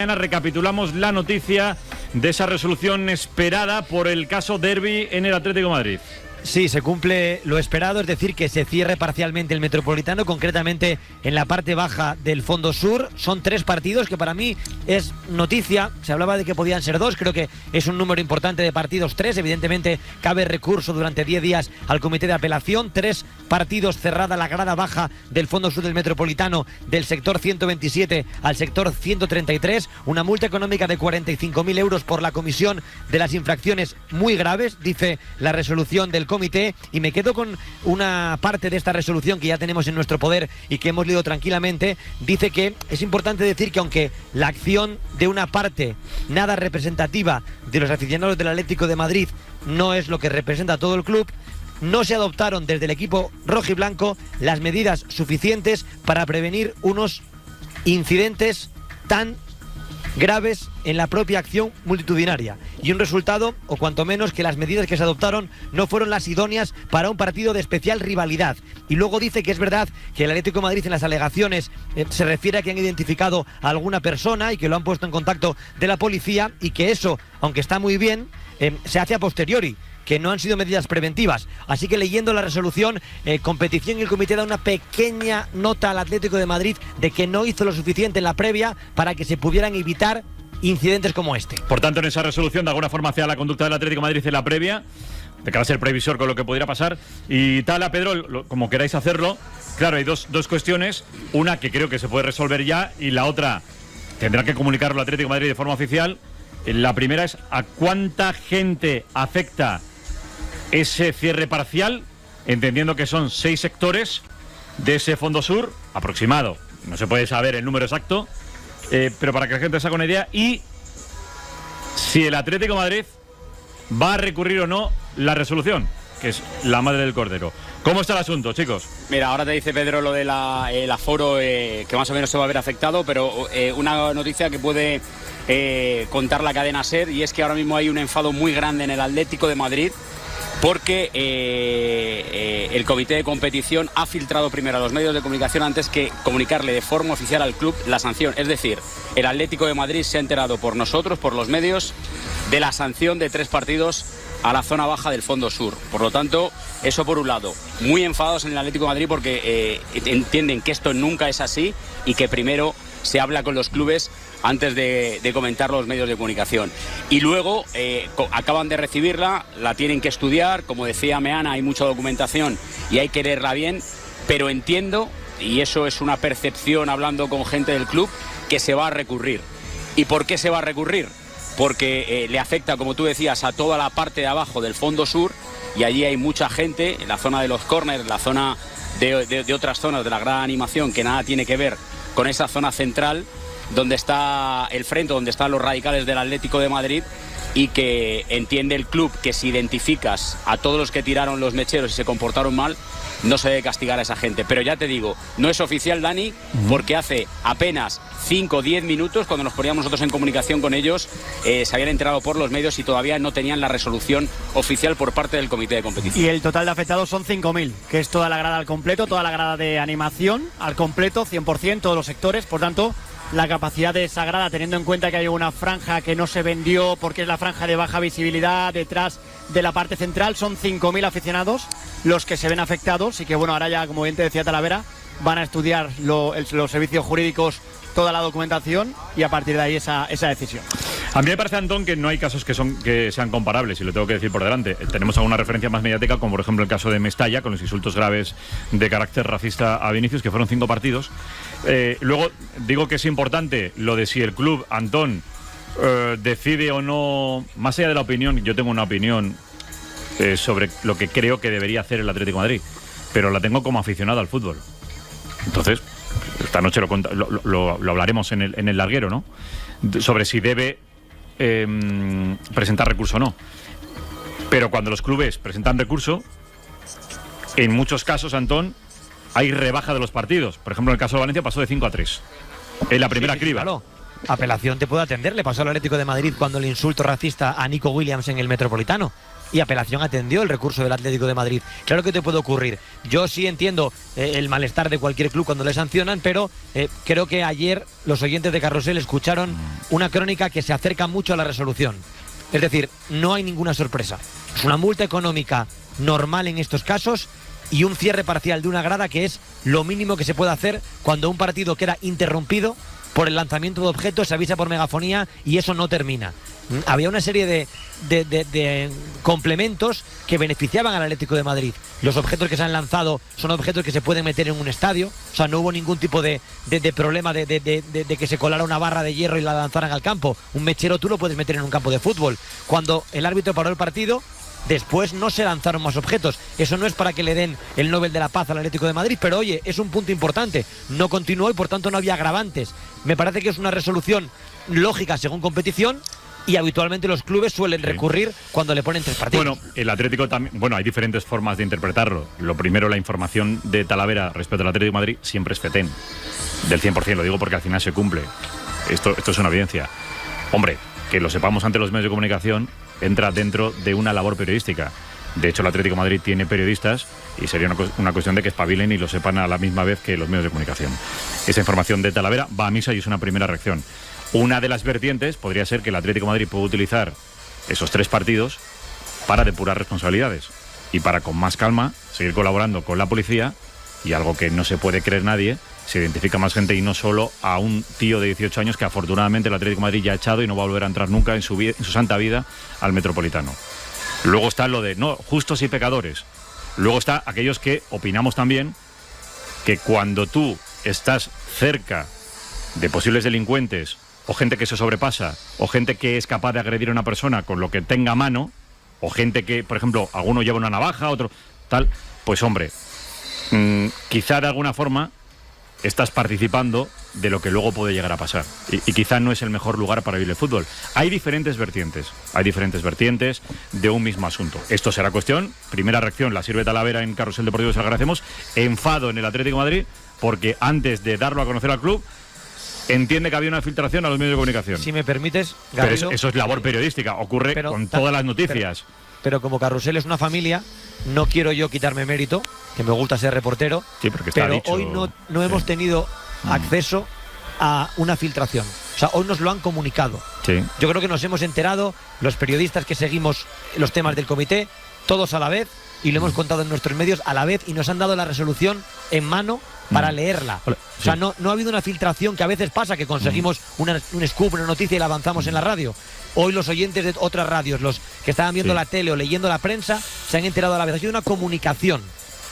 Recapitulamos la noticia de esa resolución esperada por el caso Derbi en el Atlético de Madrid. Sí, se cumple lo esperado, es decir, que se cierre parcialmente el Metropolitano, concretamente en la parte baja del Fondo Sur. Son 3 partidos que para mí es noticia. Se hablaba de que podían ser 2, creo que es un número importante de partidos, 3. Evidentemente cabe recurso durante 10 días al comité de apelación. 3 partidos cerrada la grada baja del Fondo Sur del Metropolitano, del sector 127 al sector 133. Una multa económica de 45.000 euros por la comisión de las infracciones muy graves, dice la resolución del comité, y me quedo con una parte de esta resolución que ya tenemos en nuestro poder y que hemos leído tranquilamente. Dice que es importante decir que aunque la acción de una parte nada representativa de los aficionados del Atlético de Madrid no es lo que representa a todo el club, no se adoptaron desde el equipo rojiblanco las medidas suficientes para prevenir unos incidentes tan graves en la propia acción multitudinaria, y un resultado, o cuanto menos que las medidas que se adoptaron no fueron las idóneas para un partido de especial rivalidad. Y luego dice que es verdad que el Atlético de Madrid en las alegaciones se refiere a que han identificado a alguna persona y que lo han puesto en contacto de la policía, y que eso, aunque está muy bien, se hace a posteriori, que no han sido medidas preventivas. Así que leyendo la resolución, competición y el comité da una pequeña nota al Atlético de Madrid de que no hizo lo suficiente en la previa para que se pudieran evitar incidentes como este. Por tanto, en esa resolución de alguna forma hacia la conducta del Atlético de Madrid en la previa, de cara a ser previsor con lo que pudiera pasar. Y tal, a Pedro, como queráis hacerlo. Claro, hay dos cuestiones. Una que creo que se puede resolver ya, y la otra tendrá que comunicarlo el Atlético de Madrid de forma oficial. La primera es a cuánta gente afecta ese cierre parcial, entendiendo que son 6 sectores de ese Fondo Sur, aproximado, no se puede saber el número exacto, pero para que la gente se haga una idea, y si el Atlético de Madrid va a recurrir o no la resolución, que es la madre del cordero. ¿Cómo está el asunto, chicos? Mira, ahora te dice Pedro lo del aforo, que más o menos se va a ver afectado, pero una noticia que puede contar la cadena SER, y es que ahora mismo hay un enfado muy grande en el Atlético de Madrid, porque el comité de competición ha filtrado primero a los medios de comunicación antes que comunicarle de forma oficial al club la sanción. Es decir, el Atlético de Madrid se ha enterado por nosotros, por los medios, de la sanción de 3 partidos a la zona baja del Fondo Sur. Por lo tanto, eso por un lado. Muy enfadados en el Atlético de Madrid porque entienden que esto nunca es así y que primero se habla con los clubes antes de comentar los medios de comunicación. Y luego acaban de recibirla, la tienen que estudiar. Como decía Meana, hay mucha documentación y hay que leerla bien, pero entiendo, y eso es una percepción hablando con gente del club, que se va a recurrir. ¿Y por qué se va a recurrir? Porque le afecta, como tú decías, a toda la parte de abajo del Fondo Sur, y allí hay mucha gente, en la zona de los córners, la zona de otras zonas de la gran animación, que nada tiene que ver con esa zona central donde está el frente, donde están los radicales del Atlético de Madrid, y que entiende el club que si identificas a todos los que tiraron los mecheros y se comportaron mal, no se debe castigar a esa gente. Pero ya te digo, no es oficial, Dani, porque hace apenas 5 o 10 minutos, cuando nos poníamos nosotros en comunicación con ellos, se habían enterado por los medios y todavía no tenían la resolución oficial por parte del comité de competición. Y el total de afectados son 5.000, que es toda la grada al completo, toda la grada de animación al completo, 100%, todos los sectores. Por tanto, la capacidad de esa grada, teniendo en cuenta que hay una franja que no se vendió porque es la franja de baja visibilidad detrás de la parte central, son 5.000 aficionados los que se ven afectados, y que bueno, ahora ya, como bien te decía Talavera, van a estudiar los servicios jurídicos toda la documentación, y a partir de ahí esa decisión. A mí me parece, Antón, que no hay casos que sean comparables, y lo tengo que decir por delante. Tenemos alguna referencia más mediática, como por ejemplo el caso de Mestalla, con los insultos graves de carácter racista a Vinicius, que fueron 5 partidos. Luego, digo que es importante lo de si el club, Antón, decide o no, más allá de la opinión. Yo tengo una opinión sobre lo que creo que debería hacer el Atlético de Madrid, pero la tengo como aficionado al fútbol. Entonces, esta noche lo hablaremos en el larguero, ¿no? Sobre si debe presentar recurso o no. Pero cuando los clubes presentan recurso, en muchos casos, Antón, hay rebaja de los partidos. Por ejemplo, en el caso de Valencia pasó de 5 a 3 en la primera criba. apelación te puede atender. Le pasó al Atlético de Madrid cuando el insulto racista a Nico Williams en el Metropolitano. Y apelación atendió el recurso del Atlético de Madrid. Claro que te puede ocurrir. Yo sí entiendo el malestar de cualquier club cuando le sancionan, pero creo que ayer los oyentes de Carrusel escucharon una crónica que se acerca mucho a la resolución. Es decir, no hay ninguna sorpresa. Es una multa económica normal en estos casos y un cierre parcial de una grada, que es lo mínimo que se puede hacer cuando un partido queda interrumpido por el lanzamiento de objetos, se avisa por megafonía y eso no termina. Había una serie de complementos que beneficiaban al Atlético de Madrid. Los objetos que se han lanzado son objetos que se pueden meter en un estadio, o sea, no hubo ningún tipo de problema de que se colara una barra de hierro y la lanzaran al campo. Un mechero tú lo puedes meter en un campo de fútbol. Cuando el árbitro paró el partido, después no se lanzaron más objetos. Eso no es para que le den el Nobel de la Paz al Atlético de Madrid, pero oye, es un punto importante. No continuó y por tanto no había agravantes. Me parece que es una resolución lógica según competición, y habitualmente los clubes suelen recurrir cuando le ponen 3 partidos. Bueno, el Atlético también. Bueno, hay diferentes formas de interpretarlo. Lo primero, la información de Talavera respecto al Atlético de Madrid siempre es fetén. Del 100%, lo digo porque al final se cumple. Esto es una evidencia. Hombre, que lo sepamos ante los medios de comunicación entra dentro de una labor periodística. De hecho, el Atlético de Madrid tiene periodistas y sería una cuestión de que espabilen y lo sepan a la misma vez que los medios de comunicación. Esa información de Talavera va a misa y es una primera reacción. Una de las vertientes podría ser que el Atlético de Madrid pueda utilizar esos 3 partidos para depurar responsabilidades y para, con más calma, seguir colaborando con la policía, y algo que no se puede creer nadie, se identifica más gente y no solo a un tío de 18 años que afortunadamente el Atlético de Madrid ya ha echado y no va a volver a entrar nunca en su santa vida al Metropolitano. Luego está lo de no justos y pecadores. Luego está aquellos que opinamos también que cuando tú estás cerca de posibles delincuentes o gente que se sobrepasa o gente que es capaz de agredir a una persona con lo que tenga a mano, o gente que, por ejemplo, alguno lleva una navaja, otro tal, pues hombre, quizá de alguna forma estás participando de lo que luego puede llegar a pasar. Y quizá no es el mejor lugar para vivir el fútbol. Hay diferentes vertientes de un mismo asunto. Esto será cuestión, primera reacción la sirve Talavera en Carrusel Deportivo, se lo agradecemos, enfado en el Atlético de Madrid, porque antes de darlo a conocer al club, entiende que había una filtración a los medios de comunicación. Si me permites, Garrido, pero eso es labor periodística, ocurre con todas las noticias. Pero como Carrusel es una familia, no quiero yo quitarme mérito, que me gusta ser reportero, sí, pero dicho, hoy no hemos tenido acceso a una filtración. O sea, hoy nos lo han comunicado. Sí. Yo creo que nos hemos enterado, los periodistas que seguimos los temas del comité, todos a la vez, y lo hemos contado en nuestros medios a la vez, y nos han dado la resolución en mano para leerla. Sí. O sea, no ha habido una filtración, que a veces pasa, que conseguimos un scoop, una noticia y la avanzamos en la radio. Hoy los oyentes de otras radios, los que estaban viendo la tele o leyendo la prensa, se han enterado a la vez. Ha sido una comunicación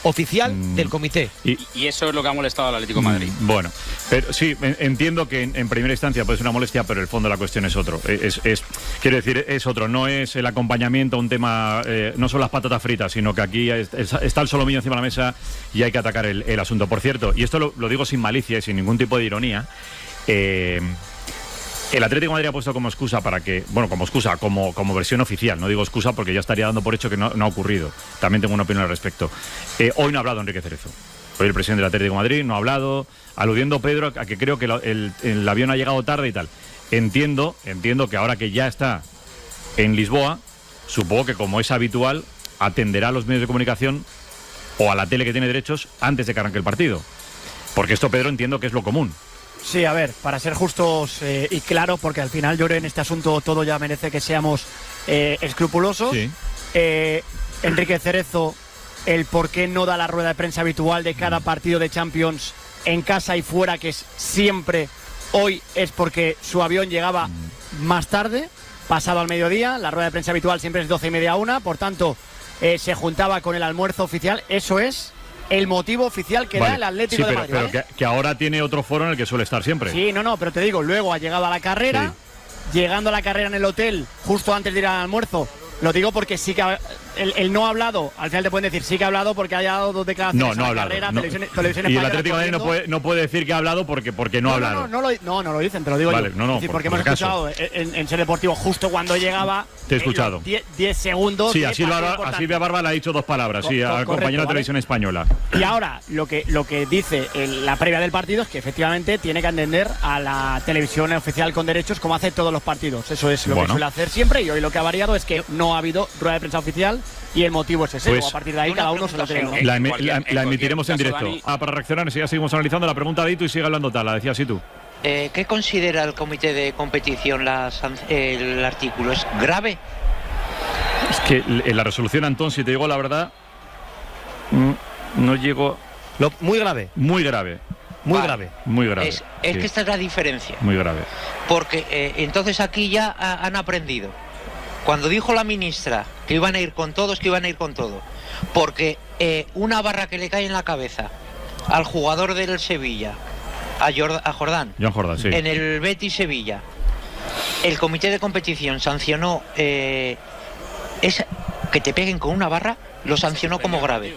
oficial del comité. Y eso es lo que ha molestado al Atlético de Madrid. Bueno, pero sí, entiendo que en primera instancia puede ser una molestia, pero el fondo de la cuestión es otro. Quiero decir, es otro. No es el acompañamiento a un tema, no son las patatas fritas, sino que aquí está el solomillo encima de la mesa y hay que atacar el asunto. Por cierto, y esto lo digo sin malicia y sin ningún tipo de ironía, el Atlético de Madrid ha puesto como excusa como versión oficial, no digo excusa porque ya estaría dando por hecho que no ha ocurrido. También tengo una opinión al respecto. Hoy no ha hablado Enrique Cerezo. Hoy el presidente del Atlético de Madrid no ha hablado, aludiendo Pedro a que creo que el avión ha llegado tarde y tal. Entiendo que ahora que ya está en Lisboa, supongo que, como es habitual, atenderá a los medios de comunicación o a la tele que tiene derechos antes de que arranque el partido. Porque esto, Pedro, entiendo que es lo común. Sí, a ver, para ser justos y claros, porque al final yo creo que en este asunto todo ya merece que seamos escrupulosos. Sí. Enrique Cerezo, el por qué no da la rueda de prensa habitual de cada partido de Champions en casa y fuera, que es siempre, hoy es porque su avión llegaba más tarde, pasado al mediodía. La rueda de prensa habitual siempre es 12:30 a 1, por tanto se juntaba con el almuerzo oficial. Eso es el motivo oficial que da el Atlético de Madrid. Pero que ahora tiene otro foro en el que suele estar siempre. Sí, pero te digo, luego ha llegado a la carrera, llegando a la carrera en el hotel, justo antes de ir al almuerzo. Lo digo porque sí que el no ha hablado, al final te pueden decir sí que ha hablado porque haya dado 2 declaraciones No ha en la hablado. carrera, No. televisión Y el española Atlético de Madrid corriendo. no puede decir que ha hablado porque no ha hablado. No lo dicen, te lo digo Vale, yo. no, Es decir, por porque hemos si acaso. escuchado en Ser Deportivo justo cuando llegaba. Te he escuchado. 10 segundos. Sí, de a Silvia Barba le ha dicho 2 palabras, sí, al Correcto, compañero de ¿vale? televisión española. Y ahora lo que dice la previa del partido es que efectivamente tiene que atender a la televisión oficial con derechos como hace todos los partidos. Eso es lo que suele hacer siempre, y hoy lo que ha variado es que no ha habido rueda de prensa oficial y el motivo es ese. Pues, a partir de ahí cada uno se lo tiene. La emitiremos en directo. Dani. Para reaccionar, ya seguimos analizando la pregunta de Itu y sigue hablando Tala, decía así tú. ¿Qué considera el comité de competición el artículo? ¿Es grave? Es que en la resolución, Antón, si te digo la verdad, no llego. Muy grave. Muy grave. Muy Vale. grave. Muy grave. Es sí. que esta es la diferencia. Muy grave. Porque entonces aquí ya han aprendido. Cuando dijo la ministra que iban a ir con todos, que iban a ir con todo. Porque una barra que le cae en la cabeza al jugador del Sevilla, a Jordán, Joan Jordán, sí. en el Betis Sevilla, el comité de competición sancionó que te peguen con una barra, lo sancionó como grave.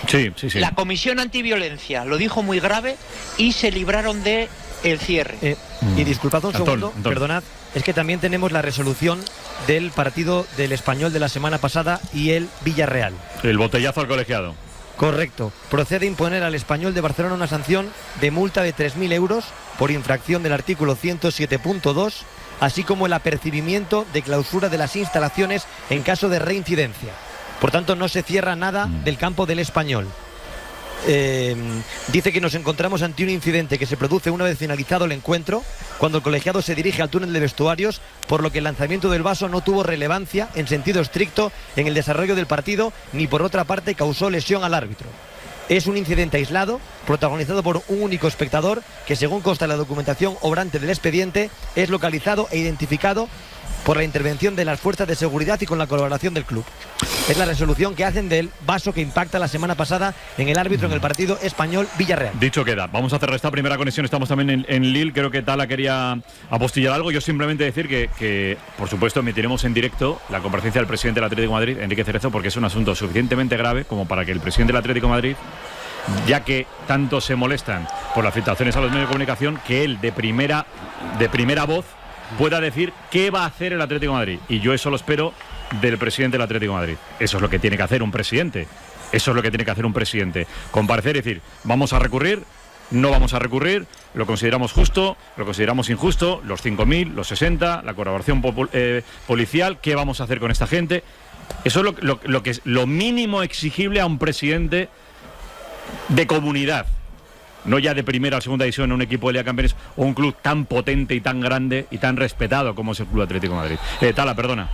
Sí, sí, sí. La comisión antiviolencia lo dijo muy grave y se libraron de el cierre. Y disculpad un Antón, segundo, Antón. perdonad, es que también tenemos la resolución del partido del Español de la semana pasada y el Villarreal. El botellazo al colegiado. Correcto. Procede imponer al Español de Barcelona una sanción de multa de 3.000 euros por infracción del artículo 107.2, así como el apercibimiento de clausura de las instalaciones en caso de reincidencia. Por tanto, no se cierra nada del campo del Español. Dice que nos encontramos ante un incidente que se produce una vez finalizado el encuentro, cuando el colegiado se dirige al túnel de vestuarios, por lo que el lanzamiento del vaso no tuvo relevancia en sentido estricto en el desarrollo del partido, ni por otra parte causó lesión al árbitro. Es un incidente aislado, protagonizado por un único espectador, que según consta en la documentación obrante del expediente, es localizado e identificado por la intervención de las fuerzas de seguridad y con la colaboración del club. Es la resolución que hacen del vaso que impacta la semana pasada en el árbitro en el partido Español-Villarreal. Dicho queda, vamos a cerrar esta primera conexión. Estamos también en Lille. Creo que Tala quería apostillar algo. Yo simplemente decir que, por supuesto, emitiremos en directo la comparecencia del presidente del Atlético de Madrid, Enrique Cerezo, porque es un asunto suficientemente grave como para que el presidente del Atlético de Madrid, ya que tanto se molestan por las filtraciones a los medios de comunicación, que él de primera voz pueda decir qué va a hacer el Atlético de Madrid. Y yo eso lo espero del presidente del Atlético de Madrid. Eso es lo que tiene que hacer un presidente. Eso es lo que tiene que hacer un presidente. Comparecer y decir, vamos a recurrir, no vamos a recurrir, lo consideramos justo, lo consideramos injusto, los 5.000, los 60, la colaboración policial, ¿qué vamos a hacer con esta gente? Eso es lo que es lo mínimo exigible a un presidente de comunidad. No ya de primera o segunda división en un equipo de Liga de Campeones o un club tan potente y tan grande y tan respetado como es el Club Atlético de Madrid. Tala, perdona.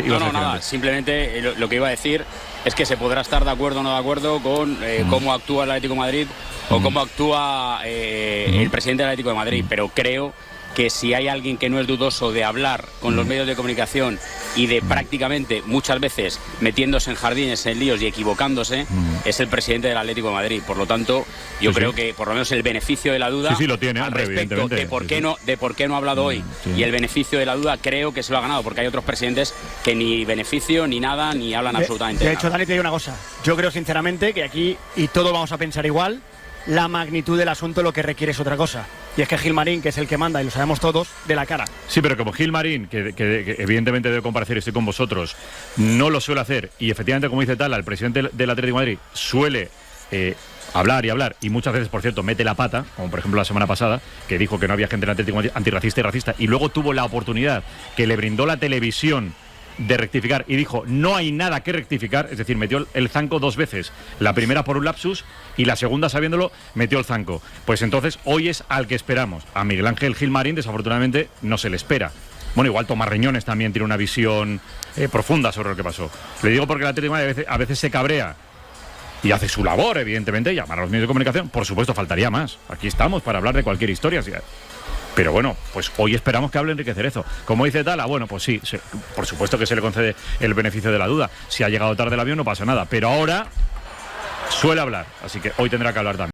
No, nada, simplemente lo que iba a decir es que se podrá estar de acuerdo o no de acuerdo con cómo actúa el Atlético de Madrid o cómo actúa el presidente del Atlético de Madrid, pero creo que si hay alguien que no es dudoso de hablar con los medios de comunicación y de prácticamente muchas veces metiéndose en jardines, en líos y equivocándose, es el presidente del Atlético de Madrid. Por lo tanto, yo creo que por lo menos el beneficio de la duda lo tiene, al respecto de por qué no ha hablado hoy y el beneficio de la duda creo que se lo ha ganado, porque hay otros presidentes que ni beneficio ni nada ni hablan absolutamente De nada. hecho, Dani, te digo una cosa. Yo creo sinceramente que aquí, y todos vamos a pensar igual, la magnitud del asunto lo que requiere es otra cosa. Y es que Gilmarín, que es el que manda, y lo sabemos todos, de la cara. Sí, pero como Gilmarín, que evidentemente debe comparecer, estoy con vosotros, no lo suele hacer, y efectivamente, como dice Tala, el presidente del Atlético de Madrid suele hablar, y muchas veces, por cierto, mete la pata, como por ejemplo la semana pasada, que dijo que no había gente en el Atlético de Madrid antirracista y racista, y luego tuvo la oportunidad que le brindó la televisión de rectificar y dijo no hay nada que rectificar, es decir, metió el zanco 2 veces, la primera por un lapsus y la segunda, sabiéndolo, metió el zanco. Pues entonces hoy es al que esperamos. A Miguel Ángel Gilmarín desafortunadamente no se le espera. Bueno, igual Tomás Reñones también tiene una visión profunda sobre lo que pasó. Le digo porque el Atlético de Madrid a veces se cabrea y hace su labor, evidentemente, llamar a los medios de comunicación. Por supuesto, faltaría más. Aquí estamos para hablar de cualquier historia. Pero bueno, pues hoy esperamos que hable Enrique Cerezo. Como dice Tala, bueno, pues sí, por supuesto que se le concede el beneficio de la duda. Si ha llegado tarde el avión no pasa nada, pero ahora suele hablar, así que hoy tendrá que hablar también.